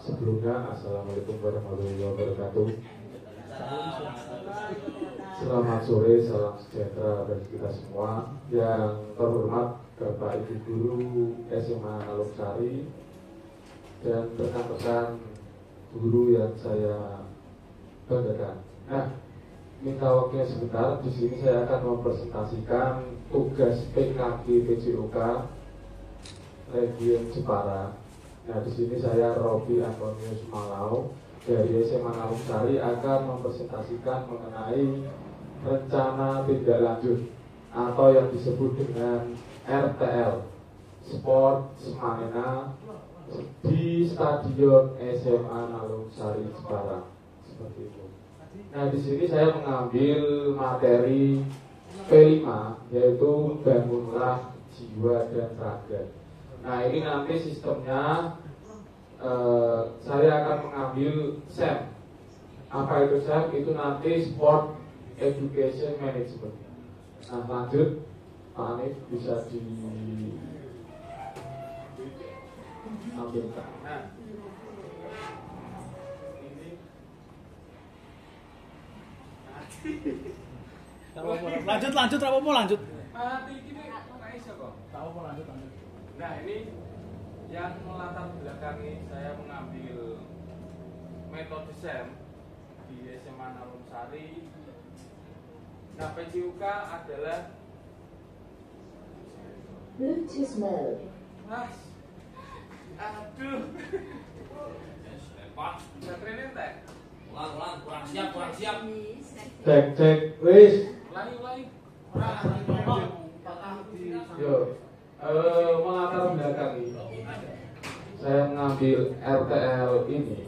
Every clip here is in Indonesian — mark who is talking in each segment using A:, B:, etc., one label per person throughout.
A: Sebelumnya, Assalamualaikum warahmatullahi wabarakatuh. Selamat sore, salam sejahtera bagi kita semua. Yang terhormat Bapak Ibu Guru SMA Alumsari dan rekan-rekan guru yang saya banggakan. Nah, minta waktunya sebentar. Di sini saya akan mempresentasikan tugas PKG PJOK Region Jepara. Nah, di sini saya Robi Antonius Malau dari SMA Alumsari akan mempresentasikan mengenai rencana tindak lanjut atau yang disebut dengan RTL Sport Semana di Stadion SMA Alumsari Jepara, seperti itu. Nah, di sini saya mengambil materi P5, yaitu bangunlah jiwa dan raga. Nah, ini nanti sistemnya saya akan mengambil SEM. Apa itu SEM? Itu nanti Sport Education Management. Nah, lanjut Pak Hanif bisa diambilkan. Nah,
B: lanjut apa lanjut?
A: Nah, ini yang melatar belakangi saya mengambil metode SEM di SMA Alumsari. Nah, PJOK adalah
C: Bluetooth mode.
A: Mas, aduh, Pak, baterainya entek.
D: Ulang, kurang siap.
A: Cek, wis.
D: Ulangi.
A: Yo, melatar belakangi saya mengambil RTL ini.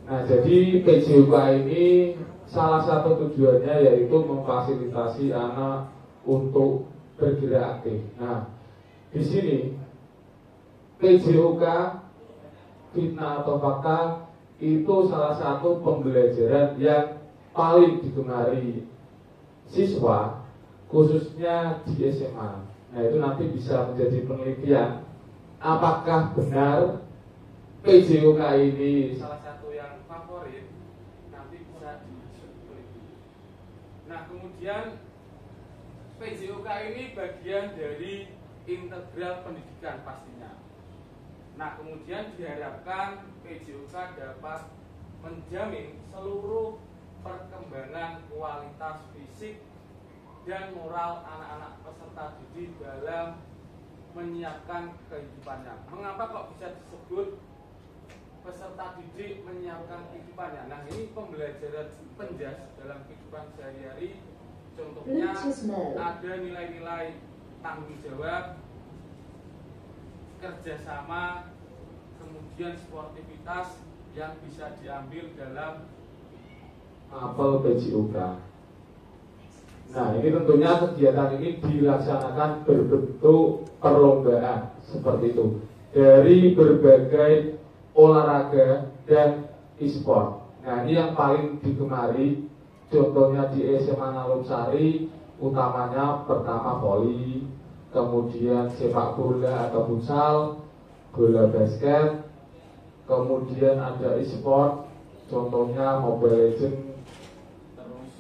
A: Nah, jadi PJOK ini salah satu tujuannya yaitu memfasilitasi anak untuk bergerak aktif. Nah, di sini PJOK fitnah atau fakta itu salah satu pembelajaran yang paling digemari siswa, khususnya di SMA. Nah, itu nanti bisa menjadi penelitian apakah benar PJOK ini salah satu yang favorit, nanti bisa diteliti. Nah, kemudian PJOK ini bagian dari integral pendidikan pastinya. Nah, kemudian diharapkan PJOK dapat menjamin seluruh perkembangan kualitas fisik dan moral anak-anak peserta didik dalam menyiapkan kehidupannya. Mengapa kok bisa disebut peserta didik menyiapkan kehidupannya? Nah, ini pembelajaran penjas dalam kehidupan sehari-hari. Contohnya ada nilai-nilai tanggung jawab, kerjasama, kemudian sportivitas yang bisa diambil dalam apel PJOK. Nah, ini tentunya kegiatan ini dilaksanakan berbentuk perlombaan seperti itu dari berbagai olahraga dan e-sport. Nah, ini yang paling digemari. Contohnya di SMA Alumsari utamanya pertama voli, kemudian sepak bola atau futsal, bola basket, kemudian ada e-sport, contohnya Mobile Legends, terus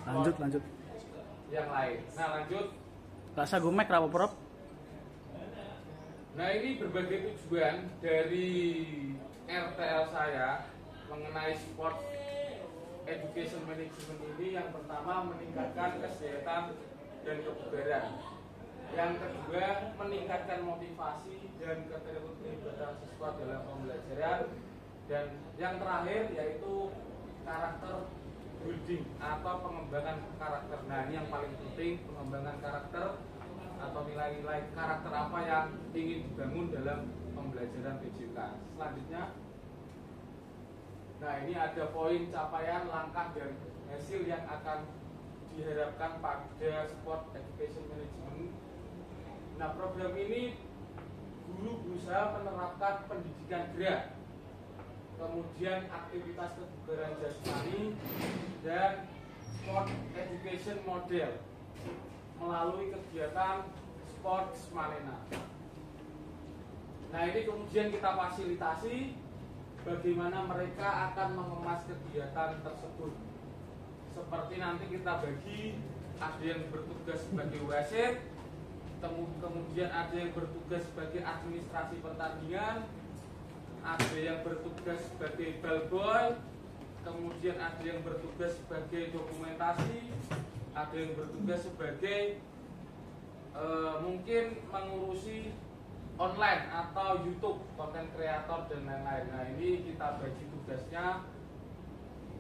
B: Lanjut.
A: Yang lain. Nah, lanjut.
B: Rasa gumek rapo prop?
A: Nah, ini berbagai tujuan dari RTL saya mengenai sport education management ini. Yang pertama, meningkatkan kesehatan dan kebugaran. Yang kedua, meningkatkan motivasi dan keterlibatan siswa dalam pembelajaran. Dan yang terakhir yaitu karakter building atau pengembangan karakter. Nah, ini yang paling penting, pengembangan karakter atau nilai-nilai karakter apa yang ingin dibangun dalam pembelajaran PJOK. Selanjutnya, nah ini ada poin capaian, langkah, dan hasil yang akan diharapkan pada sport education management. Nah, program ini guru berusaha menerapkan pendidikan gerak, kemudian aktivitas kebugaran jasmani, dan sport education model. melalui kegiatan Sports Manena. Nah, ini kemudian kita fasilitasi bagaimana mereka akan mengemas kegiatan tersebut. Seperti nanti kita bagi, ada yang bertugas sebagai wasit, kemudian ada yang bertugas sebagai administrasi pertandingan, ada yang bertugas sebagai bellboy, kemudian ada yang bertugas sebagai dokumentasi, ada yang bertugas sebagai mungkin mengurusi online atau YouTube, konten kreator dan lain-lain. Nah, ini kita bagi tugasnya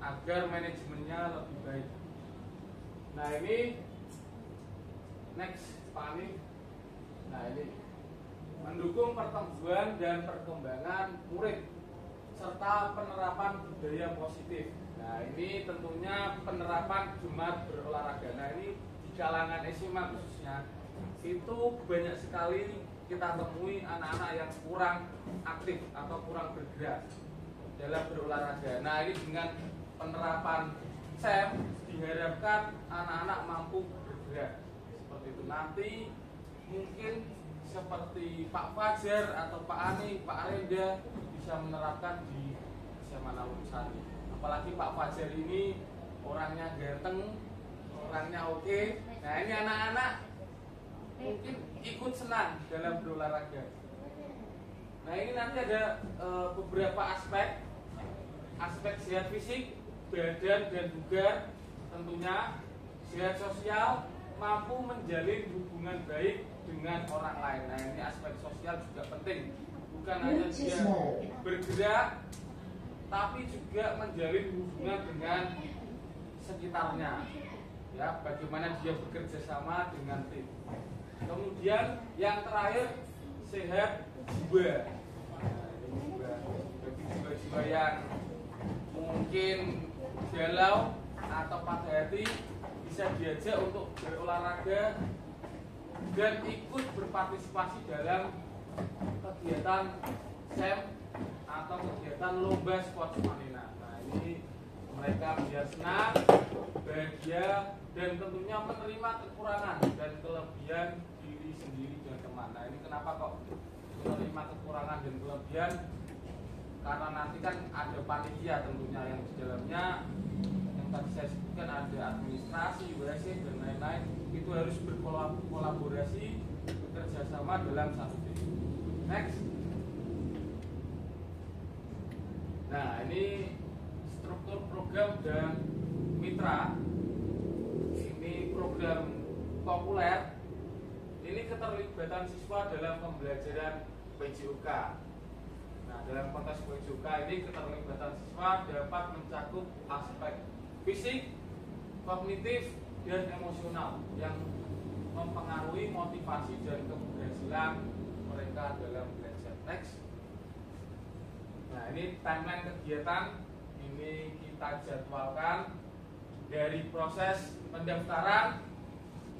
A: agar manajemennya lebih baik. Nah, ini next Pak Ani. Nah, ini mendukung pertumbuhan dan perkembangan murid serta penerapan budaya positif. Nah, ini tentunya penerapan Jumat berolahraga. Nah, ini di kalangan SMA khususnya itu banyak sekali kita temui anak-anak yang kurang aktif atau kurang bergerak dalam berolahraga. Nah, ini dengan penerapan SEM diharapkan anak-anak mampu bergerak seperti itu. Nanti mungkin seperti Pak Fajar atau Pak Ani, Pak Arenda bisa menerapkan di SMA Nawungsari. Apalagi Pak Fajar ini orangnya ganteng, orangnya oke. Nah, ini anak-anak mungkin ikut senang dalam berolahraga. Nah, ini nanti ada beberapa aspek sehat fisik, badan dan bugar, tentunya sehat sosial, mampu menjalin hubungan baik dengan orang lain. Nah, ini aspek sosial juga penting, bukan hanya dia bergerak, tapi juga menjalin hubungan dengan sekitarnya. Ya, bagaimana dia bekerja sama dengan tim. Kemudian yang terakhir sehat jiwa. Nah, ini juga bagi jiwa-jiwa yang mungkin galau atau patah hati bisa diajak untuk berolahraga dan ikut berpartisipasi dalam kegiatan SEM atau kegiatan lomba Sports Manena. Nah, ini mereka biar senang, bahagia, dan tentunya menerima kekurangan dan kelebihan diri sendiri dan teman. Nah, ini kenapa kok menerima kekurangan dan kelebihan? Karena nanti kan ada panitia tentunya yang di dalamnya yang tadi saya sebutkan ada administrasi, wasit dan lain-lain. Itu harus berkolaborasi, bekerja sama dalam satu tim. Next. Nah, ini struktur program dan mitra. Ini program populer. Ini keterlibatan siswa dalam pembelajaran PJOK. Nah, dalam konteks PJOK ini keterlibatan siswa dapat mencakup aspek fisik, kognitif, dan emosional yang mempengaruhi motivasi dan keberhasilan mereka dalam belajar. Next. Nah, ini timeline kegiatan ini kita jadwalkan dari proses pendaftaran,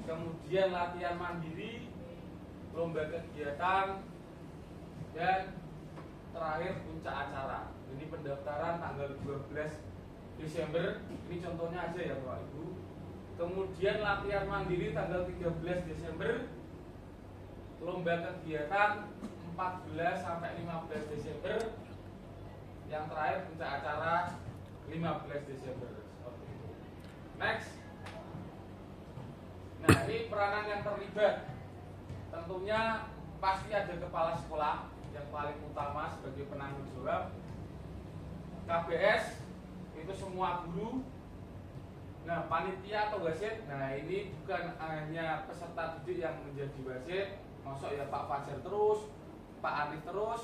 A: kemudian latihan mandiri, lomba kegiatan, dan terakhir puncak acara. Ini pendaftaran tanggal 12 Desember. Ini contohnya aja ya Bapak Ibu. Kemudian latihan mandiri tanggal 13 Desember. Lomba kegiatan 14 sampai 15 Desember. Yang terakhir puncak acara 15 Desember. Seperti itu. Next. Nah, ini peranan yang terlibat. Tentunya pasti ada kepala sekolah yang paling utama sebagai penanggung jawab. KBS itu semua guru. Nah, panitia atau wasit. Nah, ini bukan hanya peserta didik yang menjadi wasit. Masuk ya Pak Fajar terus, Pak Arif terus,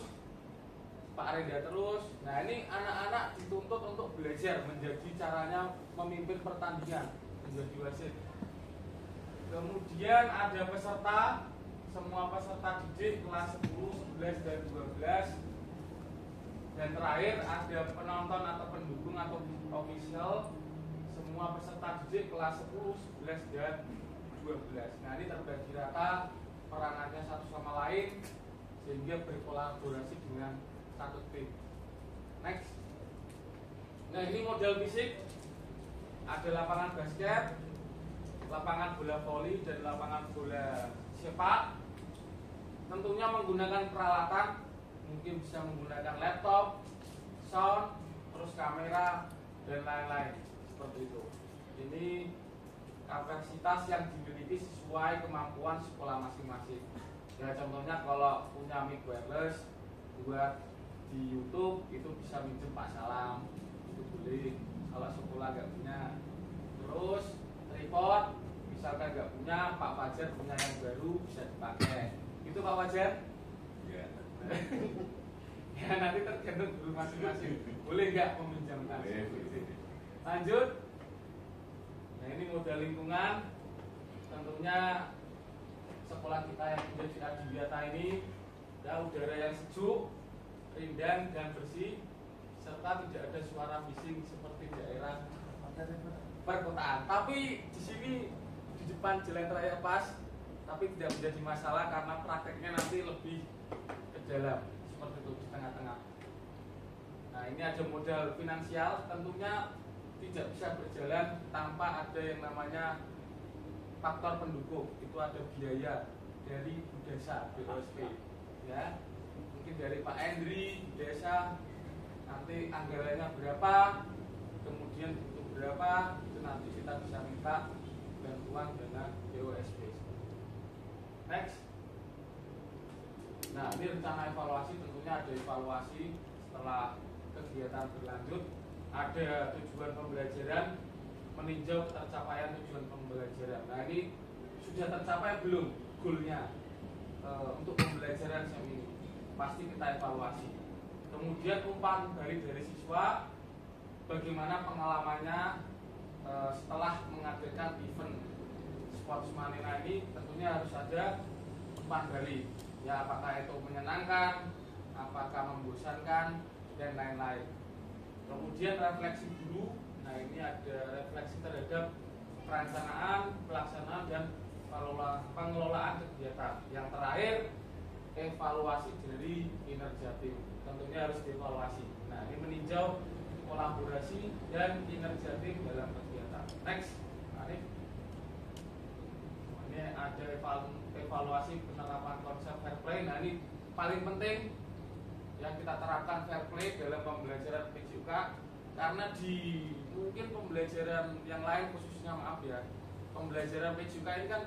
A: Pak Arenda terus. Nah, ini anak-anak dituntut untuk belajar menjadi caranya memimpin pertandingan, menjadi wasit. Kemudian ada peserta, semua peserta didik kelas 10, 11, dan 12. Dan terakhir ada penonton atau pendukung atau official, semua peserta didik kelas 10, 11, dan 12. Nah, ini terbagi rata peranannya satu sama lain sehingga berkolaborasi dengan satu tim. Next. Nah, ini model fisik. Ada lapangan basket, lapangan bola voli dan lapangan bola sepak. Tentunya menggunakan peralatan, mungkin bisa menggunakan laptop, sound, terus kamera dan lain-lain seperti itu. Ini kapasitas yang dimiliki sesuai kemampuan sekolah masing-masing. Ya contohnya kalau punya mic wireless buat di YouTube itu bisa minjem Pak Salam, itu boleh. Kalau sekolah nggak punya, terus tripod misalkan nggak punya, Pak Fajar punya yang baru bisa dipakai. Itu Pak Fajar?
E: Ya.
A: Ya nanti tergantung guru masing-masing. Boleh nggak meminjamkan?
E: Boleh.
A: Lanjut. Nah ini modal lingkungan. Tentunya sekolah kita yang ada di Adiwiyata ini ya udara yang sejuk, rindang dan bersih, serta tidak ada suara bising seperti daerah perkotaan. Tapi di sini di depan Jalan Raya Pas, tapi tidak menjadi masalah karena prakteknya nanti lebih ke dalam seperti itu di tengah-tengah. Nah ini ada modal finansial, tentunya tidak bisa berjalan tanpa ada yang namanya faktor pendukung. Itu ada biaya dari Bu Desa, BOSP, ya. Mungkin dari Pak Endri, Bu Desa, nanti anggarannya berapa, kemudian butuh berapa, itu nanti kita bisa minta bantuan dana BOSP. Next. Nah ini rencana evaluasi, tentunya ada evaluasi setelah kegiatan berlanjut, ada tujuan pembelajaran, meninjau tercapaian tujuan pembelajaran. Nah ini sudah tercapai belum goalnya untuk pembelajaran SEM ini? Pasti kita evaluasi. Kemudian umpan balik dari siswa, bagaimana pengalamannya setelah mengadakan event Sports Manena ini. Tentunya harus ada umpan balik. Ya apakah itu menyenangkan, apakah membosankan dan lain-lain. Kemudian refleksi dulu. Nah ini ada refleksi terhadap perencanaan, pelaksanaan dan pengelolaan kegiatan. Yang terakhir evaluasi dari kinerja tim. Tentunya harus dievaluasi. Nah ini meninjau kolaborasi dan kinerja tim dalam kegiatan. Next, Arif. Ini ada evaluasi penerapan konsep fair play. Nah ini paling penting yang kita terapkan fair play dalam pembelajaran PJUK, karena di mungkin pembelajaran yang lain khususnya pembelajaran PJUK ini kan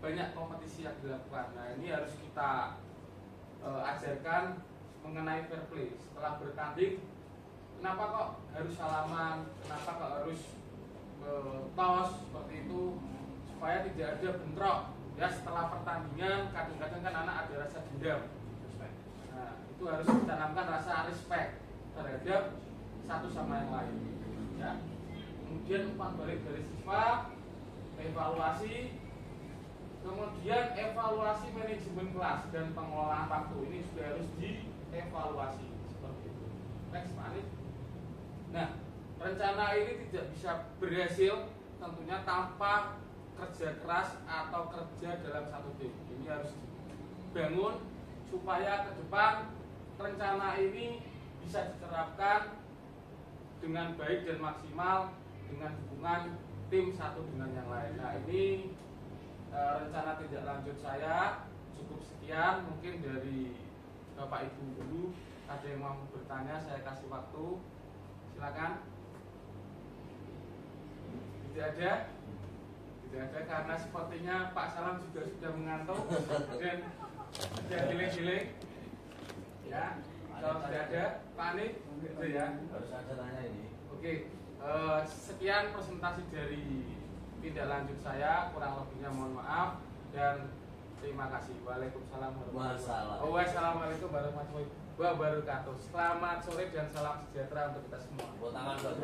A: banyak kompetisi yang dilakukan. Nah ini harus kita ajarkan mengenai fair play. Setelah bertanding, kenapa kok harus salaman, kenapa kok harus tos seperti itu, supaya tidak ada bentrok. Ya setelah pertandingan kadang-kadang kan anak ada rasa dendam. Nah itu harus ditanamkan rasa respect terhadap satu sama yang lain. Ya. Kemudian umpan balik dari siswa, evaluasi, kemudian evaluasi manajemen kelas dan pengelolaan waktu ini sudah harus dievaluasi seperti itu. Next, Pak Anif. Nah, rencana ini tidak bisa berhasil tentunya tanpa kerja keras atau kerja dalam satu tim. Ini harus dibangun supaya ke depan rencana ini bisa diterapkan dengan baik dan maksimal dengan hubungan tim satu dengan yang lain. Nah ini rencana tindak lanjut saya cukup sekian. Mungkin dari Bapak Ibu dulu ada yang mau bertanya, saya kasih waktu, silakan. Tidak ada? Tidak ada karena sepertinya Pak Salam juga sudah mengantuk dan sudah giling-giling. Ya, kalau tidak ada, Pak Anif, gitu ya.
D: Harus ada tanya ini.
A: Oke, sekian presentasi dari tindak lanjut saya, kurang lebihnya mohon maaf dan terima kasih. Waalaikumsalam warahmatullahi wabarakatuh. Selamat sore dan salam sejahtera untuk kita semua.
D: Buat tangan buat